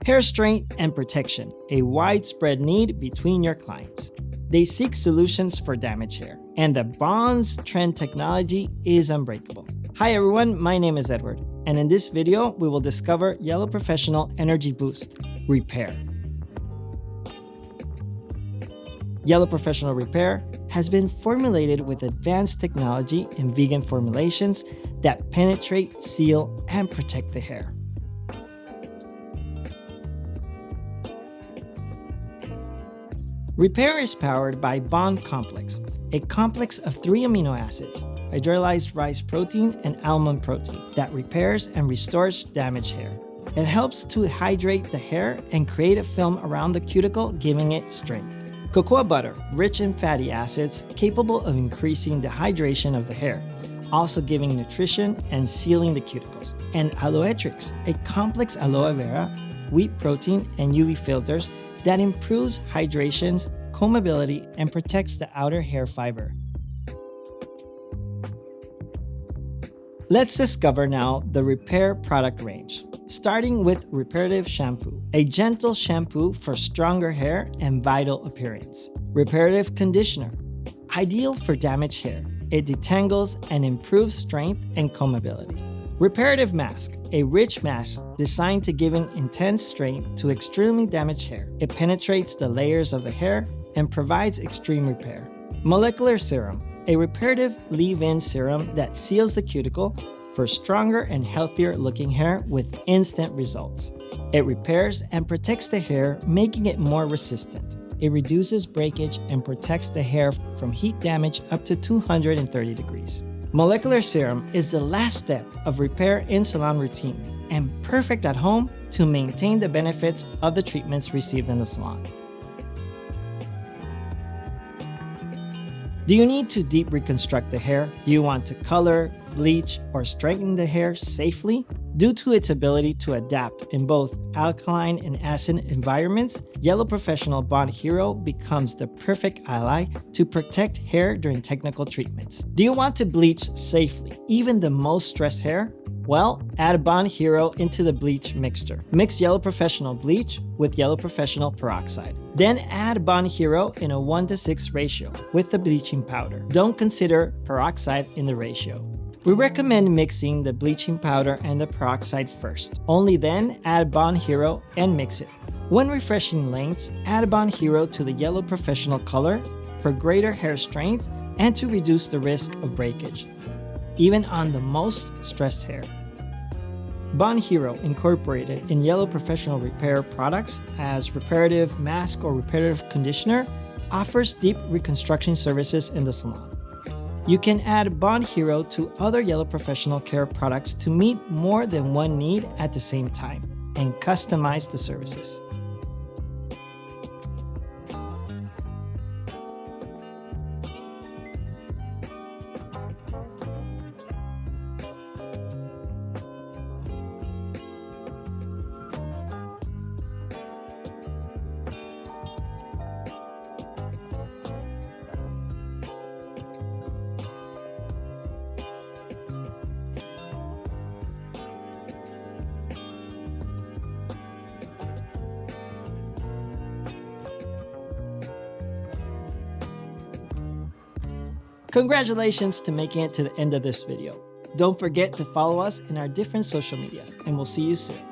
Hair strength and protection, a widespread need between your clients. They seek solutions for damaged hair, and the Bond's trend technology is unbreakable. Hi everyone, my name is Edward, and in this video, we will discover Yellow Professional Energy Boost Repair. Yellow Professional Repair has been formulated with advanced technology and vegan formulations that penetrate, seal, and protect the hair. Repair is powered by Bond Complex, a complex of 3 amino acids, hydrolyzed rice protein and almond protein, that repairs and restores damaged hair. It helps to hydrate the hair and create a film around the cuticle, giving it strength. Cocoa butter, rich in fatty acids, capable of increasing the hydration of the hair, also giving nutrition and sealing the cuticles. And aloetrix, a complex aloe vera, wheat protein, and UV filters that improves hydration, combability, and protects the outer hair fiber. Let's discover now the Repair product range. Starting with Reparative Shampoo, a gentle shampoo for stronger hair and vital appearance. Reparative Conditioner, ideal for damaged hair. It detangles and improves strength and combability. Reparative Mask, a rich mask designed to give intense strength to extremely damaged hair. It penetrates the layers of the hair and provides extreme repair. Molecular Serum, a reparative leave-in serum that seals the cuticle for stronger and healthier looking hair with instant results. It repairs and protects the hair, making it more resistant. It reduces breakage and protects the hair from heat damage up to 230 degrees. Molecular Serum is the last step of repair in salon routine and perfect at home to maintain the benefits of the treatments received in the salon. Do you need to deep reconstruct the hair? Do you want to color, bleach, or straighten the hair safely? Due to its ability to adapt in both alkaline and acid environments, Yellow Professional Bond Hero becomes the perfect ally to protect hair during technical treatments. Do you want to bleach safely, even the most stressed hair? Well, add Bond Hero into the bleach mixture. Mix Yellow Professional bleach with Yellow Professional peroxide. Then add Bond Hero in a 1:6 ratio with the bleaching powder. Don't consider peroxide in the ratio. We recommend mixing the bleaching powder and the peroxide first. Only then add Bond Hero and mix it. When refreshing lengths, add Bond Hero to the Yellow Professional color for greater hair strength and to reduce the risk of breakage, even on the most stressed hair. Bond Hero incorporated in Yellow Professional Repair products as reparative mask or reparative conditioner offers deep reconstruction services in the salon. You can add Bond Hero to other Yellow Professional care products to meet more than one need at the same time and customize the services. Congratulations to making it to the end of this video. Don't forget to follow us in our different social medias, and we'll see you soon.